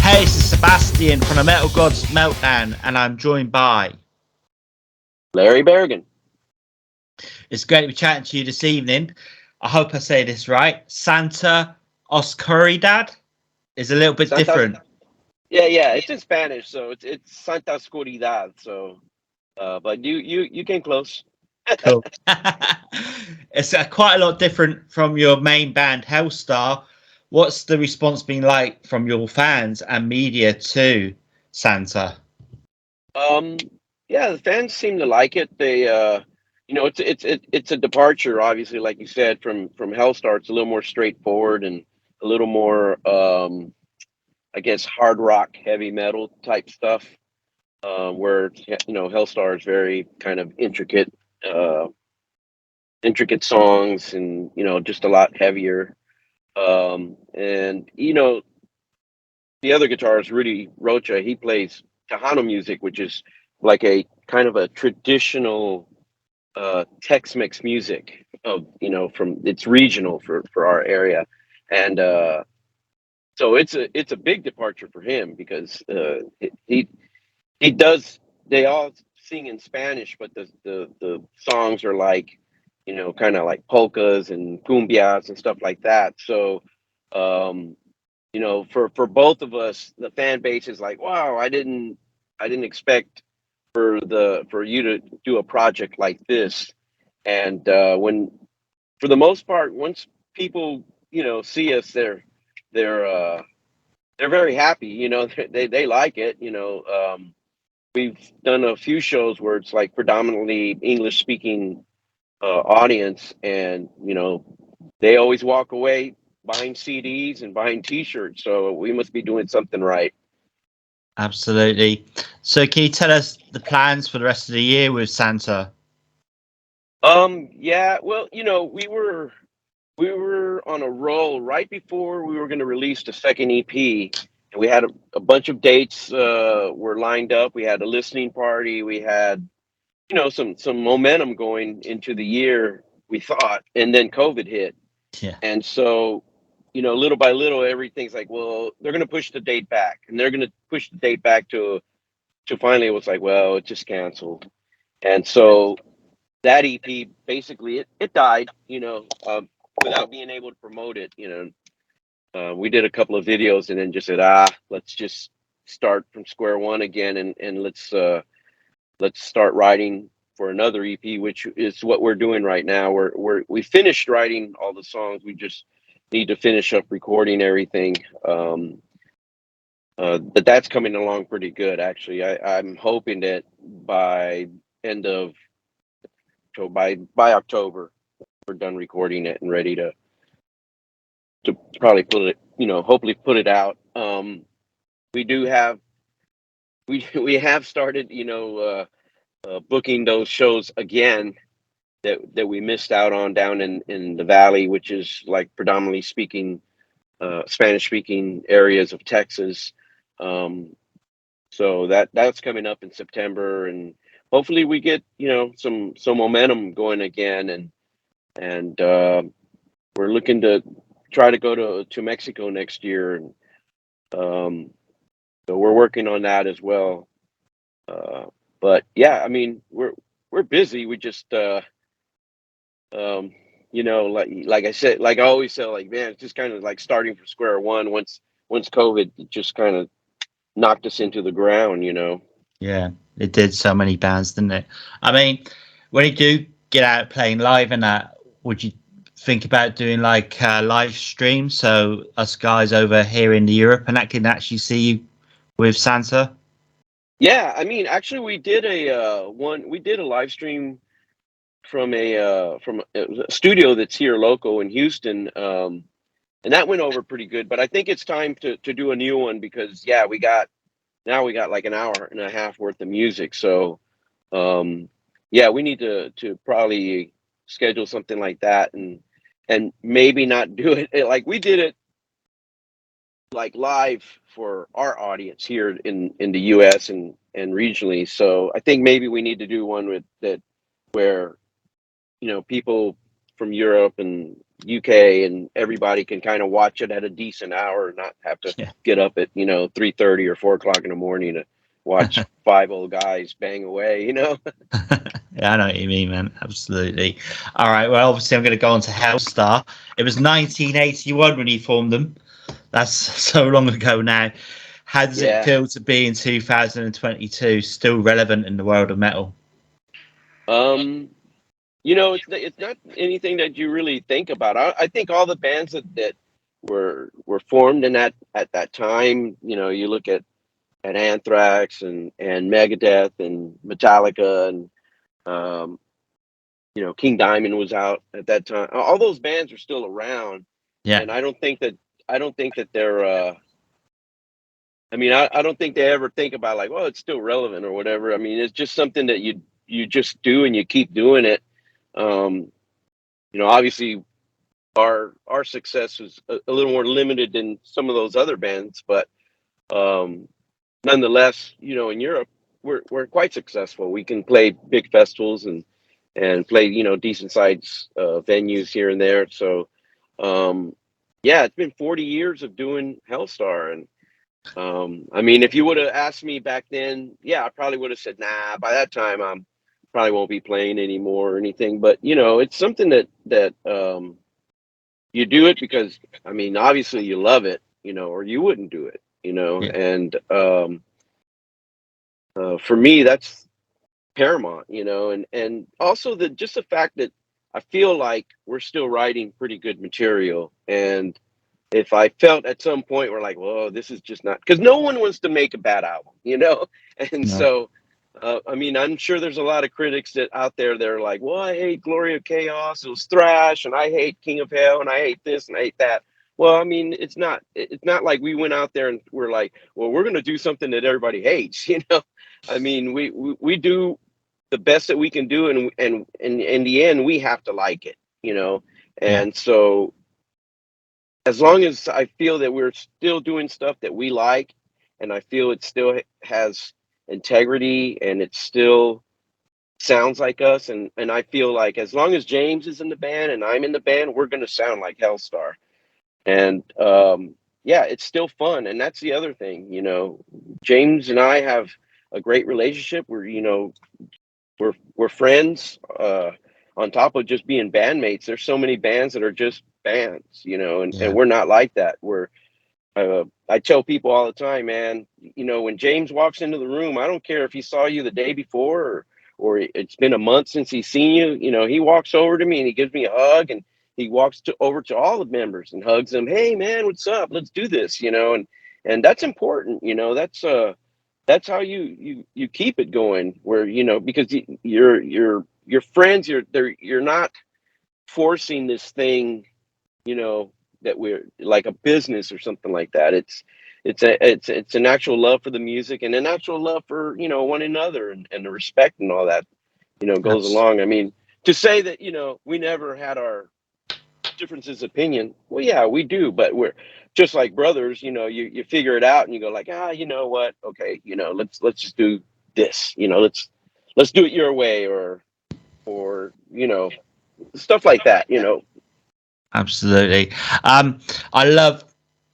Hey, this is Sebastian from the Metal Gods Meltdown, and I'm joined by. Larry Barragan. It's great to be chatting to you this evening. I hope I say this right. Santa Oscuridad is a little bit Santa, different. yeah, it's in Spanish, so it's Santa Oscuridad. So, but you came close. Cool. It's quite a lot different from your main band, Helstar. What's the response been like from your fans and media to Santa? Um, yeah, the fans seem to like it. They, it's a departure, obviously, like you said, from Hellstar. It's a little more straightforward and a little more, I guess, hard rock, heavy metal type stuff. Where Hellstar is very kind of uh, intricate songs, and just a lot heavier. And the other guitarist, Rudy Rocha, he plays Tejano music, which is like a kind of a traditional Tex-Mex music of from it's regional for our area, and so it's a big departure for him because he does they all sing in Spanish, but the songs are like kind of like polkas and cumbias and stuff like that. So um, for both of us, the fan base is like, wow, I didn't expect for you to do a project like this. And when for the most part, once people see us, they're uh, they're very happy. They like it. We've done a few shows where it's like predominantly English speaking audience, and they always walk away buying CDs and buying T-shirts. So we must be doing something right. Absolutely. So, can you tell us the plans for the rest of the year with Santa? Yeah, well, we were on a roll right before we were going to release the second EP, and we had a bunch of dates were lined up. We had a listening party. We had some momentum going into the year, we thought, and then COVID hit. Yeah, And so, little by little, everything's like, well, they're going to push the date back, and they're going to push the date back to finally it was like, well, it just canceled. And so that EP basically it died, without being able to promote it. We did a couple of videos and then just said, let's just start from square one again, and let's start writing for another EP, which is what we're doing right now. We finished writing all the songs. We just need to finish up recording everything. But that's coming along pretty good, actually. I'm hoping that by end of so by October we're done recording it and ready to probably put it, hopefully put it out. We do have we have started, booking those shows again that we missed out on down in the valley, which is like predominantly speaking Spanish speaking areas of Texas. Um, so that's coming up in September, and hopefully we get some momentum going again, and we're looking to try to go to Mexico next year, and um, so we're working on that as well. Uh, but yeah, I mean we're busy. We just um, like I said, like I always say, like man, it's just kind of like starting from square one. Once COVID just kind of knocked us into the ground. yeah, it did so many bands, didn't it? I mean, when you do get out playing live and that, would you think about doing like live stream so us guys over here in Europe and that can actually see you with Santa? Yeah, I mean, actually, we did a live stream from a studio that's here local in Houston, and that went over pretty good. But I think it's time to do a new one because yeah, we got like an hour and a half worth of music. So yeah, we need to probably schedule something like that, and maybe not do it like we did it like live for our audience here in the US and regionally. So I think maybe we need to do one with that where people from Europe and UK, and everybody can kind of watch it at a decent hour and not have to Yeah. get up at 3:30 or 4 o'clock in the morning to watch five old guys bang away. Yeah, I know what you mean, man. Absolutely. All right. Well, obviously, I'm going to go on to Helstar. It was 1981 when he formed them. That's so long ago now. How does it Yeah. feel to be in 2022 still relevant in the world of metal? It's not anything that you really think about. I think all the bands that were formed in that at that time. You look at Anthrax and Megadeth and Metallica and um, King Diamond was out at that time. All those bands are still around, Yeah. and I don't think that they're. I don't think they ever think about like, well, it's still relevant or whatever. I mean, it's just something that you just do and you keep doing it. Um, Obviously, our success was a little more limited than some of those other bands, but um, nonetheless, in Europe, we're quite successful. We can play big festivals and play decent sized venues here and there. So yeah, it's been 40 years of doing Hellstar, and if you would have asked me back then, yeah, I probably would have said, nah. By that time, I'm probably won't be playing anymore or anything. But it's something that you do it because obviously you love it, or you wouldn't do it, Yeah. and for me, that's paramount, and also the fact that I feel like we're still writing pretty good material. And if I felt at some point we're like, well, this is just not, because no one wants to make a bad album. And No. so I'm sure there's a lot of critics that out there that are like, well, I hate Glory of Chaos, it was thrash, and I hate King of Hell, and I hate this and I hate that. Well, it's not like we went out there and we're like, well, we're going to do something that everybody hates. We do the best that we can do, and in the end we have to like it. Yeah. And so as long as I feel that we're still doing stuff that we like, and I feel it still has integrity and it still sounds like us, and I feel like as long as James is in the band and I'm in the band, we're going to sound like Hellstar. And yeah, it's still fun. And that's the other thing. James and I have a great relationship. We're friends. On top of just being bandmates, there's so many bands that are just bands, and Yeah. we're not like that. I tell people all the time, man, when James walks into the room, I don't care if he saw you the day before, or it's been a month since he's seen you. He walks over to me and he gives me a hug, and he walks over to all the members and hugs them. Hey, man, what's up? Let's do this, and that's important. That's how you keep it going, where because your friends, you're not forcing this thing, you know that we're like a business or something like that. It's an actual love for the music and an actual love for one another, and the respect and all that goes Abs- along. To say that we never had our differences of opinion, well, yeah, we do, but we're just like brothers. You figure it out and you go like, you know what, okay, let's just do this. Let's do it your way, or stuff like that. Absolutely. I love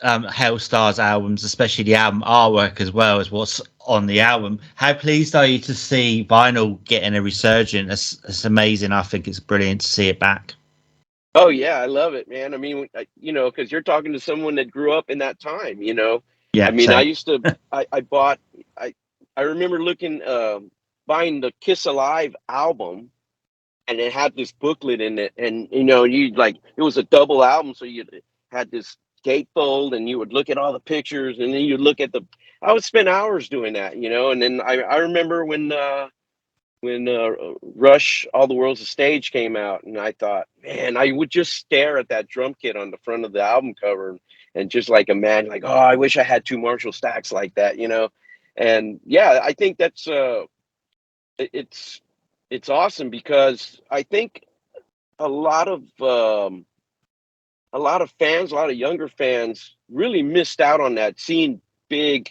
Hellstar's albums, especially the album artwork as well as what's on the album. How pleased are you to see vinyl getting a resurgence? It's amazing. I think it's brilliant to see it back. Oh yeah, I love it, man. Because you're talking to someone that grew up in that time. Yeah, I same. used to, I bought, I remember buying the Kiss Alive album, and it had this booklet in it, and you like it was a double album, so you had this gatefold, and you would look at all the pictures, and then you'd look at the. I would spend hours doing that, and then I remember when Rush, All the World's a Stage came out, and I thought, man, I would just stare at that drum kit on the front of the album cover, and just like imagine, like, oh, I wish I had two Marshall stacks like that. And yeah, I think that's it's it's awesome, because I think a lot of um, fans, a lot of younger fans, really missed out on that, seeing big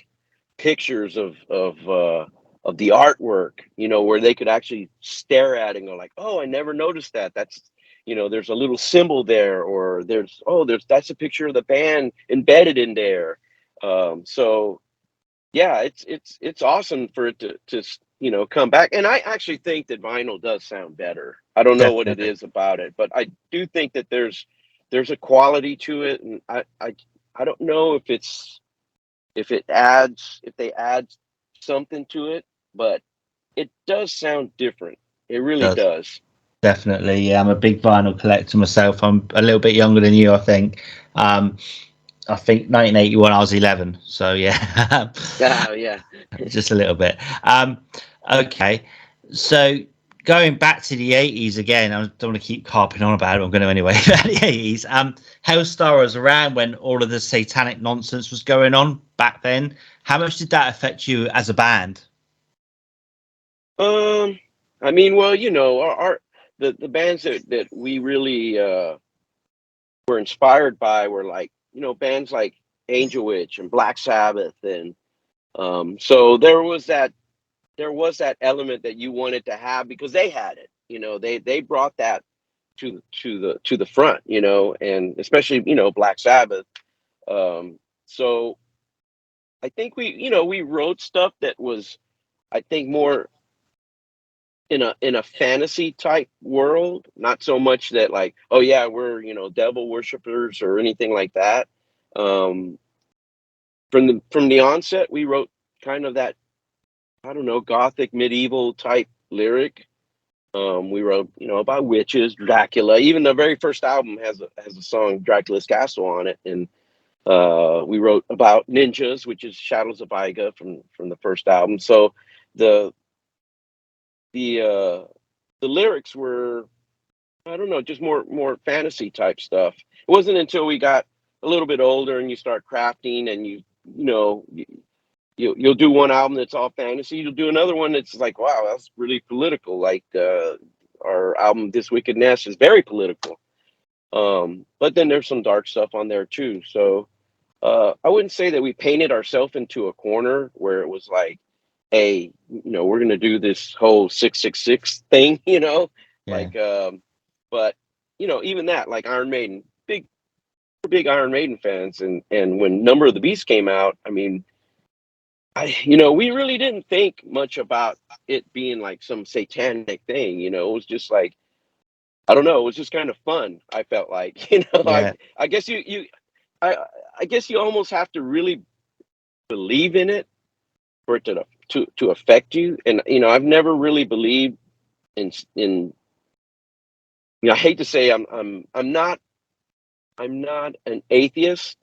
pictures of the artwork, where they could actually stare at it and go like, "Oh, I never noticed that." That's there's a little symbol there, or that's a picture of the band embedded in there. So yeah, it's awesome for it to come back. And I actually think that vinyl does sound better. I don't know what it Definitely is about it, but I do think that there's a quality to it, and I don't know if they add something to it, but it does sound different. It really does. does. Definitely, yeah. I'm a big vinyl collector myself. I'm a little bit younger than you, I think. I think 1981, I was 11. So yeah, Yeah, yeah. just a little bit. Okay, so going back to the 80s again, I don't want to keep harping on about it. I'm going to anyway. About the 80s. Helstar was around when all of the satanic nonsense was going on back then. How much did that affect you as a band? Um, I mean, well, our the bands that we really were inspired by were like, bands like Angel Witch and Black Sabbath, and so there was that element that you wanted to have because they had it. They brought that to the front, and especially Black Sabbath. So I think we wrote stuff that was, I think, more in a fantasy type world, not so much that like, oh yeah, we're devil worshippers or anything like that. Um, from the onset, we wrote kind of that, I don't know, gothic medieval type lyric. We wrote, about witches, Dracula. Even the very first album has a song Dracula's Castle on it, and we wrote about ninjas, which is Shadows of Iga from the first album. So the the uh, the lyrics were, I don't know, just more fantasy type stuff. It wasn't until we got a little bit older and you start crafting, and you'll do one album that's all fantasy. You'll do another one that's like, wow, that's really political. Like our album This Wicked Nest is very political. But then there's some dark stuff on there too. So I wouldn't say that we painted ourselves into a corner where it was like, hey, we're gonna do this whole 666 thing, Yeah, like but even that, like Iron Maiden, big Iron Maiden fans, and when Number of the Beast came out, I mean, we really didn't think much about it being like some satanic thing. It was just like, I don't know, it was just kind of fun. I felt like, yeah, I guess I I guess you almost have to really believe in it for it to affect you. And I've never really believed in. I hate to say I'm not an atheist,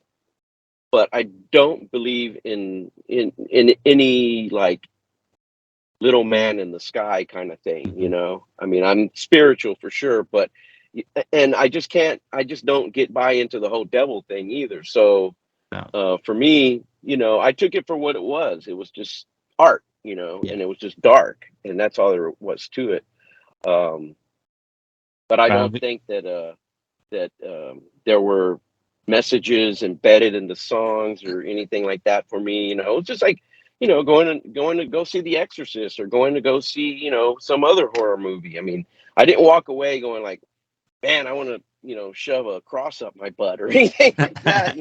but I don't believe in any like little man in the sky kind of thing. mhm, I mean, I'm spiritual for sure, but and I just don't get buy into the whole devil thing either. So no, for me, I took it for what it was. It was just art, yeah. and it was just dark, and that's all there was to it. Um, but I Well, don't think that there were messages embedded in the songs or anything like that for me. It was just like, going to go see The Exorcist, or going to go see, some other horror movie. I mean, I didn't walk away going like, man, I want to, shove a cross up my butt or anything like that.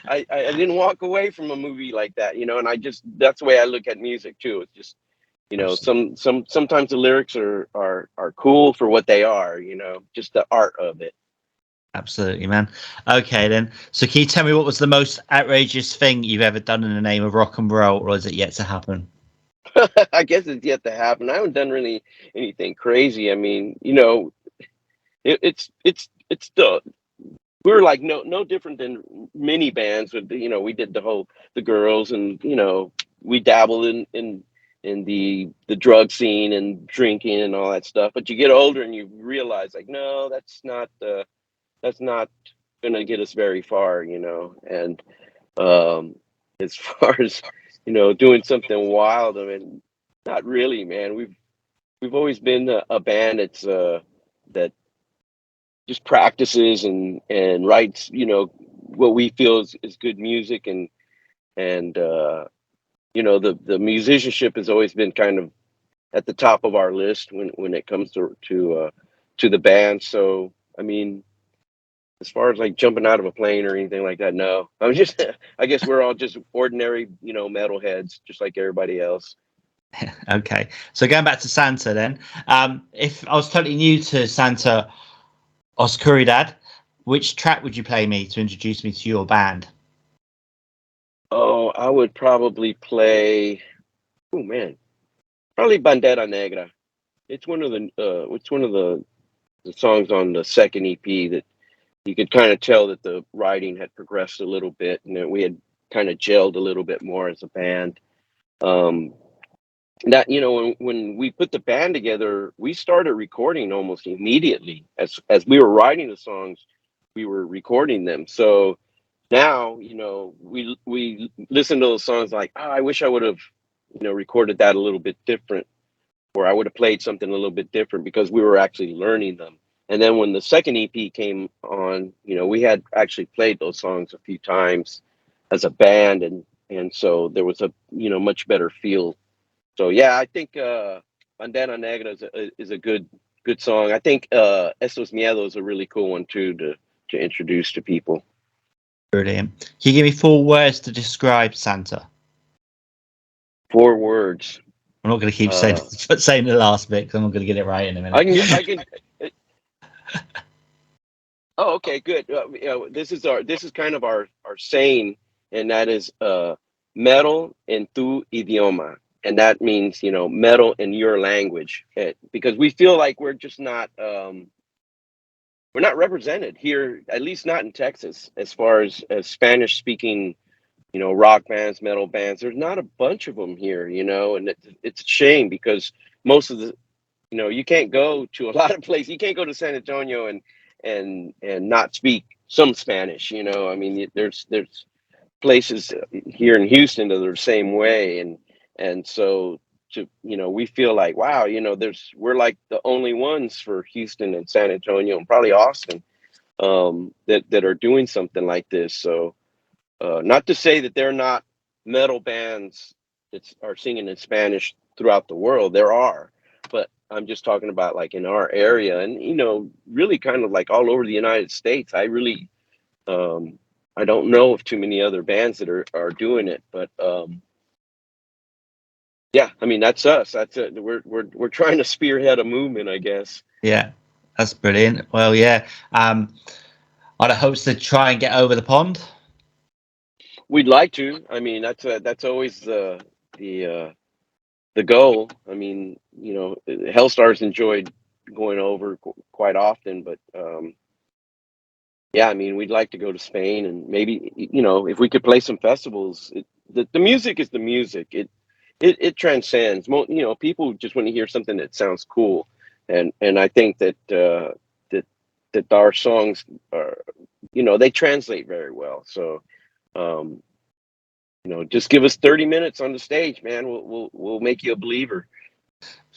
I didn't walk away from a movie like that, and that's the way I look at music too. It's just, sometimes the lyrics are cool for what they are, just the art of it. absolutely, man. Okay, then. So, can you tell me what was the most outrageous thing you've ever done in the name of rock and roll, or is it yet to happen? I guess it's yet to happen. I haven't done really anything crazy. I mean, it's the we were like no different than many bands. With we did the girls, and we dabbled in the drug scene and drinking and all that stuff. But you get older and you realize like, no, that's not gonna get us very far. And um, as far as doing something wild, I mean, not really, man. We've always been a band that just practices and writes, what we feel is good music, and the musicianship has always been kind of at the top of our list when it comes to the band. So I mean, as far as like jumping out of a plane or anything like that, no. I'm just, I guess we're all just ordinary, metalheads, just like everybody else. Okay, so going back to Santa then, if I was totally new to Santa Oscuridad, which track would you play me to introduce me to your band? Oh, I would probably play. Oh man, probably Bandera Negra. It's one of the songs on the second EP that you could kind of tell that the writing had progressed a little bit and that we had kind of gelled a little bit more as a band. Um, that when we put the band together, we started recording almost immediately. As we were writing the songs, we were recording them. So now, we listen to those songs like, oh, I wish I would have, recorded that a little bit different, or I would have played something a little bit different because we were actually learning them. And then when the second EP came on, we had actually played those songs a few times as a band, and so there was a much better feel. So yeah, I think Bandana Negra is a good song. I think Estos Miedos is a really cool one too to introduce to people. Brilliant. Can you give me 4 words to describe Santa? 4 words. I'm not going to keep saying Uh, saying the last bit because I'm not going to get it right in a I minute. can I can. Oh, okay, good. This is kind of our saying, and that is metal en tu idioma, and that means metal in your language, because we feel like we're not represented here, at least not in Texas, as far as Spanish speaking, rock bands, metal bands. There's not a bunch of them here, and it's a shame because most of the you can't go to a lot of places. You can't go to San Antonio and not speak some Spanish. I mean, there's places here in Houston that are the same way, and so we feel like, wow, we're like the only ones for Houston and San Antonio and probably Austin, that are doing something like this. So not to say that they're not metal bands that are singing in Spanish throughout the world. There are, but I'm just talking about like in our area, and really kind of like all over the United States. Um, I don't know of too many other bands that are doing it, but yeah, I mean that's us. That's it. We're trying to spearhead a movement, I guess. Yeah, that's brilliant. Well, yeah. Are the hopes to try and get over the pond? We'd like to. I mean, that's always the goal. I mean, Hellstars enjoyed going over quite often, but yeah, I mean, we'd like to go to Spain and maybe if we could play some festivals. The music is the music. It transcends. People just want to hear something that sounds cool, and I think that our songs are they translate very well. So. Um, just give us 30 minutes on the stage, man. We'll make you a believer.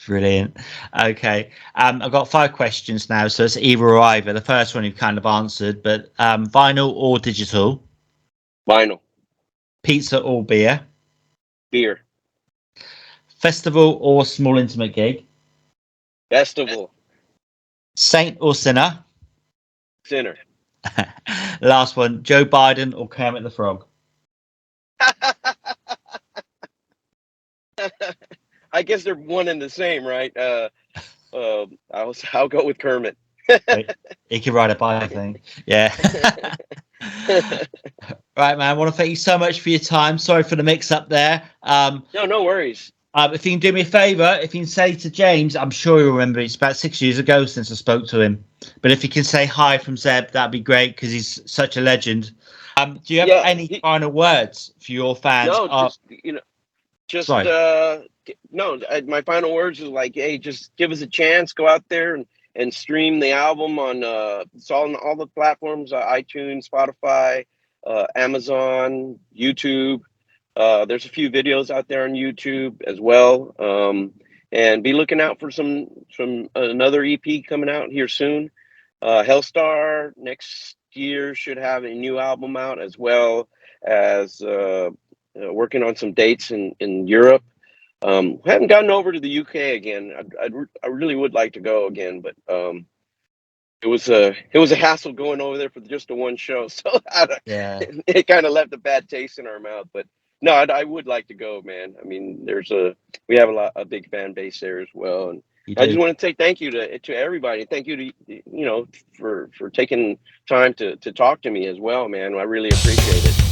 Brilliant. Okay. I've got 5 questions now, so it's either or either. The first one you've kind of answered, but vinyl or digital? Vinyl, Pizza or beer? beer, Festival or small intimate gig? festival, Saint or sinner? sinner. Last one, Joe Biden or Kermit the Frog? I guess they're one and the same, right? I'll go with Kermit. Wait, he can ride a bike, I think. Yeah. Right, man. I want to thank you so much for your time. Sorry for the mix up there. No worries. If you can do me a favor, if you can say to James, I'm sure you'll remember it's about 6 years ago since I spoke to him. But if you can say hi from Seb, that'd be great because he's such a legend. Do you have Yeah, any final words for your fans? no, just Sorry. no. My final words is like, hey, just give us a chance. Go out there and stream the album on it's all on all the platforms: iTunes, Spotify, Amazon, YouTube. There's a few videos out there on YouTube as well. And be looking out for some another EP coming out here soon. Helstar next year should have a new album out, as well as working on some dates in Europe. Haven't gotten over to the UK again. I really would like to go again, but it was a hassle going over there for just the one show, so Yeah, it kind of left a bad taste in our mouth. But no, I would like to go, man. I mean, we have a big fan base there as well, and you I just do. want to say thank you to everybody. Thank you to for taking time to talk to me as well, man. I really appreciate it.